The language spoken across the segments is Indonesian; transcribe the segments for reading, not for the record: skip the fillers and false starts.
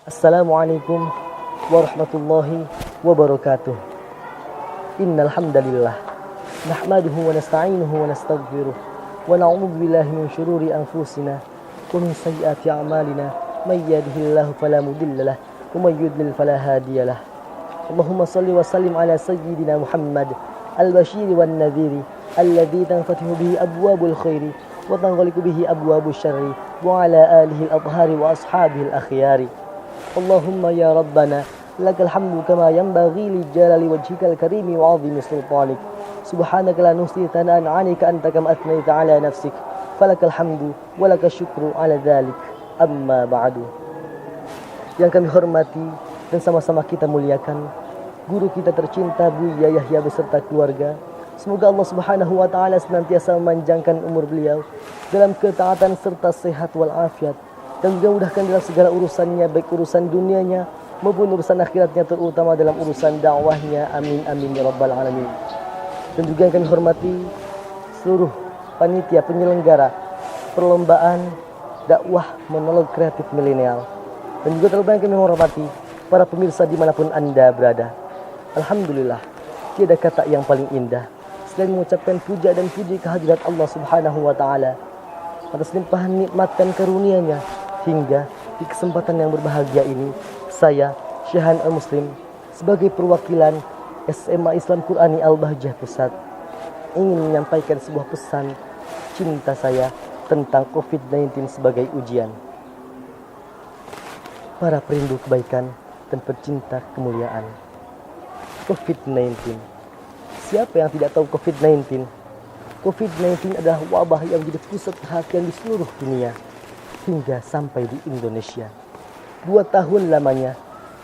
Assalamualaikum warahmatullahi wabarakatuh. Innal hamdalillah nahmaduhu wa nasta'inuhu wa nastaghfiruh wa na'udzu billahi min shururi anfusina wa min sayyiati a'malina may yahdihillahu fala mudilla lahu wa may yudlil fala hadiya lahu. Allahumma shalli wa sallim ala sayyidina Muhammad al-bashiri wan nadhiri alladzi tanfatihu bihi abwabul khairi wa tanghaliqu bihi abwabus syarri wa ala alihi al-athhari wa ashabihi al-akhyari. Allahumma ya Rabbana lakal hamdu kama yanbaghi li jalali wajhikal karimi wa 'azimi sultanik. Subhanaka la nuhsi thana'an 'alaika anta kama athnayta 'ala nafsik. Falakal hamdu wa lakal syukru 'ala dzalik. Amma ba'du. Yang kami hormati dan sama-sama kita muliakan guru kita tercinta Buya Yahya beserta keluarga. Semoga Allah Subhanahu wa taala senantiasa memanjangkan umur beliau dalam ketaatan serta sehat wal afiat, dan juga mudahkan dalam segala urusannya, baik urusan dunianya maupun urusan akhiratnya, terutama dalam urusan dakwahnya. Amin amin ya rabbal alamin. Dan juga yang kami hormati seluruh panitia penyelenggara perlombaan dakwah monolog kreatif milenial, dan juga terlebih yang kami hormati para pemirsa dimanapun Anda berada. Alhamdulillah, tiada kata yang paling indah selain mengucapkan puja dan puji kehadirat Allah Subhanahu wa taala atas limpahan nikmat dan karunia-Nya. Hingga di kesempatan yang berbahagia ini, saya Syahan Al-Muslim sebagai perwakilan SMA Islam Qurani Al-Bahjah Pusat ingin menyampaikan sebuah pesan cinta saya tentang COVID-19 sebagai ujian. Para perindu kebaikan dan pecinta kemuliaan, COVID-19. Siapa yang tidak tahu COVID-19? COVID-19 adalah wabah yang menjadi pusat perhatian di seluruh dunia hingga sampai di Indonesia. 2 tahun lamanya,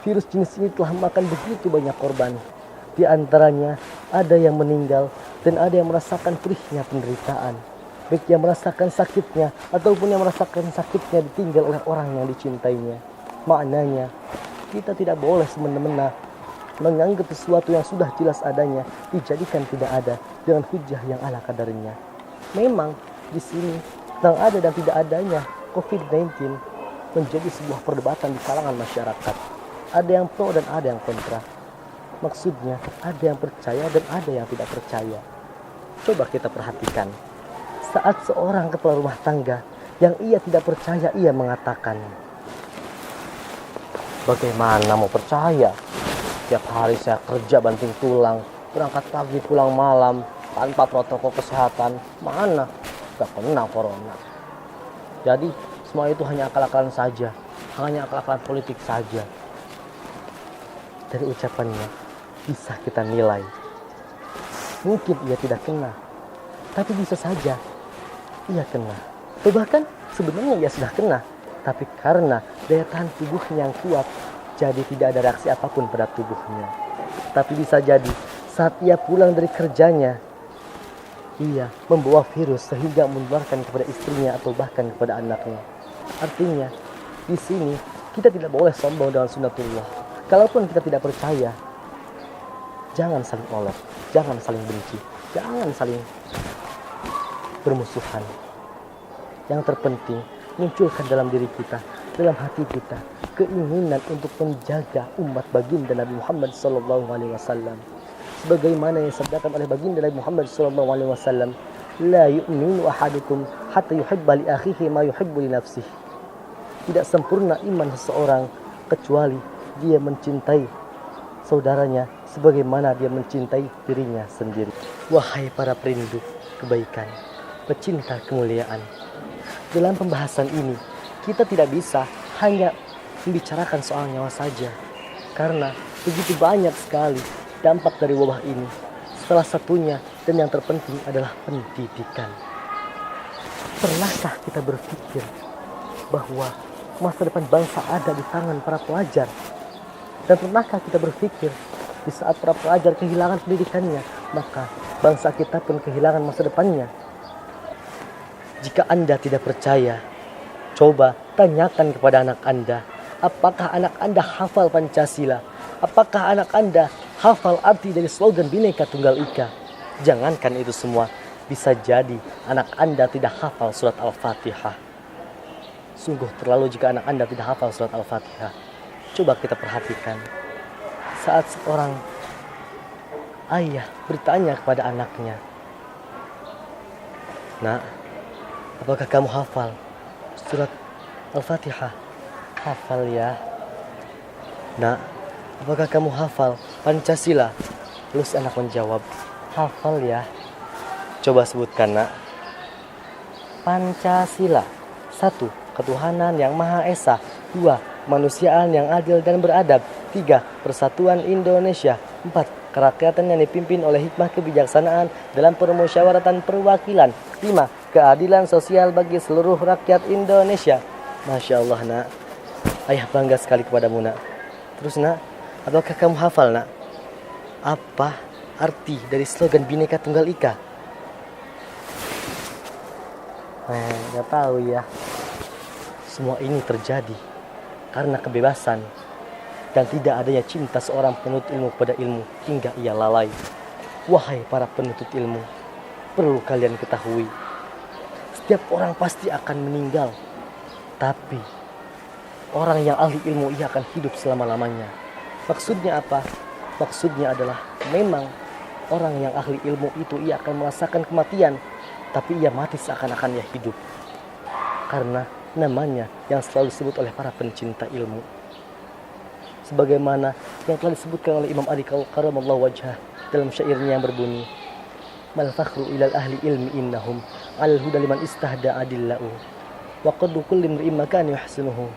virus jenis ini telah memakan begitu banyak korban. Di antaranya ada yang meninggal dan ada yang merasakan perihnya penderitaan, baik yang merasakan sakitnya ataupun yang merasakan sakitnya ditinggal oleh orang yang dicintainya. Maknanya, kita tidak boleh semena-mena menganggap sesuatu yang sudah jelas adanya dijadikan tidak ada dengan hujah yang ala kadarnya. Memang di sini tentang ada dan tidak adanya COVID-19 menjadi sebuah perdebatan di kalangan masyarakat. Ada yang pro dan ada yang kontra. Maksudnya ada yang percaya dan ada yang tidak percaya. Coba kita perhatikan. Saat seorang kepala rumah tangga yang ia tidak percaya, ia mengatakan, "Bagaimana mau percaya? Tiap hari saya kerja banting tulang, berangkat pagi pulang malam tanpa protokol kesehatan. Mana gak kena corona." Jadi semua itu hanya akal-akalan saja, hanya akal-akalan politik saja. Dari ucapannya bisa kita nilai, mungkin ia tidak kena, tapi bisa saja ia kena. Atau bahkan sebenarnya ia sudah kena, tapi karena daya tahan tubuhnya yang kuat, jadi tidak ada reaksi apapun pada tubuhnya. Tapi bisa jadi saat ia pulang dari kerjanya, ia membawa virus sehingga menularkan kepada istrinya atau bahkan kepada anaknya. Artinya, di sini kita tidak boleh sombong dengan sunnatullah. Kalaupun kita tidak percaya, jangan saling olok, jangan saling benci, jangan saling bermusuhan. Yang terpenting, munculkan dalam diri kita, dalam hati kita, keinginan untuk menjaga umat baginda Nabi Muhammad SAW. Sebagaimana yang disabdakan oleh baginda Nabi Muhammad SAW, "La yu'minu ahadukum hatta yuhibba li akhihi ma yuhibbu li nafsihi." Tidak sempurna iman seseorang kecuali dia mencintai saudaranya sebagaimana dia mencintai dirinya sendiri. Wahai para perindu kebaikan, pecinta kemuliaan, dalam pembahasan ini kita tidak bisa hanya membicarakan soal nyawa saja, karena begitu banyak sekali dampak dari wabah ini. Salah satunya dan yang terpenting adalah pendidikan. Pernahkah kita berpikir bahwa masa depan bangsa ada di tangan para pelajar? Dan pernahkah kita berpikir di saat para pelajar kehilangan pendidikannya, maka bangsa kita pun kehilangan masa depannya? Jika Anda tidak percaya, coba tanyakan kepada anak Anda, apakah anak Anda hafal Pancasila? Apakah anak Anda hafal arti dari slogan Bhinneka Tunggal Ika? Jangankan itu semua, bisa jadi anak Anda tidak hafal surat Al-Fatihah. Sungguh terlalu jika anak Anda tidak hafal surat Al-Fatihah. Coba kita perhatikan saat seorang ayah bertanya kepada anaknya, "Nak, apakah kamu hafal surat Al-Fatihah?" "Hafal ya." "Nak, apakah kamu hafal Pancasila?" Terus anak menjawab, "Hafal ya." Coba sebutkan, Nak. Pancasila. 1. Ketuhanan yang Maha Esa. 2. Kemanusiaan yang adil dan beradab. 3. Persatuan Indonesia. 4. Kerakyatan yang dipimpin oleh hikmah kebijaksanaan dalam permusyawaratan perwakilan. 5. Keadilan sosial bagi seluruh rakyat Indonesia. Masya Allah, Nak. Ayah bangga sekali kepadamu, Nak. Terus, Nak, apakah kamu hafal, Nak? Apa arti dari slogan Bhinneka Tunggal Ika? Gak tahu ya. Semua ini terjadi karena kebebasan dan tidak adanya cinta seorang penuntut ilmu pada ilmu hingga ia lalai. Wahai para penuntut ilmu, perlu kalian ketahui, setiap orang pasti akan meninggal, tapi orang yang ahli ilmu ia akan hidup selama-lamanya. Maksudnya apa? Maksudnya adalah memang orang yang ahli ilmu itu ia akan merasakan kematian, tapi ia mati seakan-akan ia hidup. Karena namanya yang selalu disebut oleh para pencinta ilmu. Sebagaimana yang telah disebutkan oleh Imam Ali Karamallahu wajhah dalam syairnya yang berbunyi, "Mal fakhru ilal ahli ilmi innahum al huda liman istahda adillahu wa qaddu kulli imri'in makana yuhsinuhu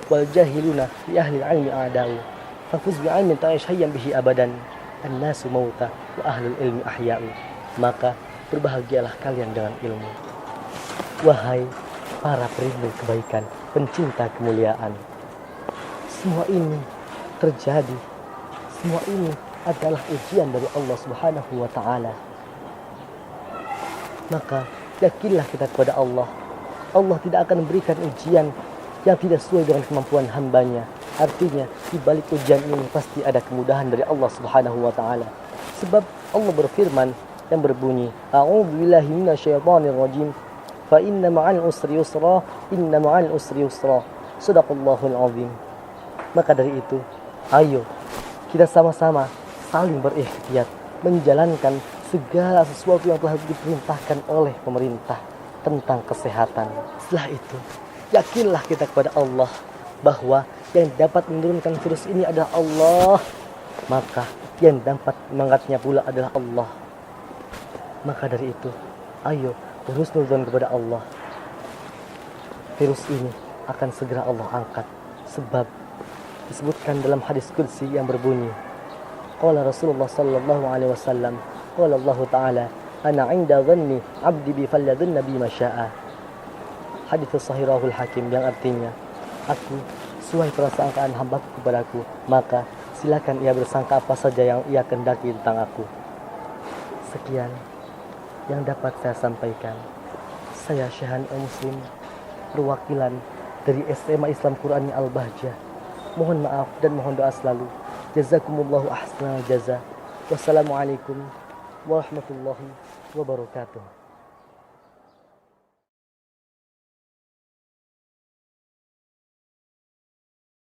wal jahiluna li ahli ilmi a'da'u fafuz bi'ilmin ta'ish hayyan bihi abadan an-nasu mauta wa ahlul ilmi ahya'u." Maka berbahagialah kalian dengan ilmu. Wahai para perindu kebaikan, pencinta kemuliaan, semua ini terjadi, semua ini adalah ujian dari Allah Subhanahu wa Ta'ala. Maka yakinlah kita kepada Allah. Allah tidak akan memberikan ujian yang tidak sesuai dengan kemampuan hambanya. Artinya di balik ujian ini pasti ada kemudahan dari Allah Subhanahu wa Ta'ala. Sebab Allah berfirman yang berbunyi, "A'udzubillahi minasyaitonir rajim. Fa inna ma'al usri yusra, inna ma'al usri yusra." Shadaqallahul azim. Maka dari itu, ayo kita sama-sama saling berikhtiar menjalankan segala sesuatu yang telah diperintahkan oleh pemerintah tentang kesehatan. Setelah itu, yakinlah kita kepada Allah bahwa yang dapat menurunkan virus ini adalah Allah, maka yang dapat mengangkatnya pula adalah Allah. Maka dari itu, ayo berhusnudzon kepada Allah. Virus ini akan segera Allah angkat, sebab disebutkan dalam hadis qudsi yang berbunyi, qala Rasulullah sallallahu alaihi wasallam, qala Allah Ta'ala, "Ana 'inda dhanni 'abdi bi falyadhunna bi ma syaa." Hadis sahihul Hakim yang artinya, aku sesuai prasangkaan hambaku kepadaku, maka silakan ia bersangka apa saja yang ia kehendaki tentang aku. Sekian yang dapat saya sampaikan. Saya Syahan Muslim, perwakilan dari SMA Islam Qurani Al-Bahjah. Mohon maaf dan mohon doa selalu. Jazakumullahu ahsanal jaza. Wassalamualaikum warahmatullahi wabarakatuh.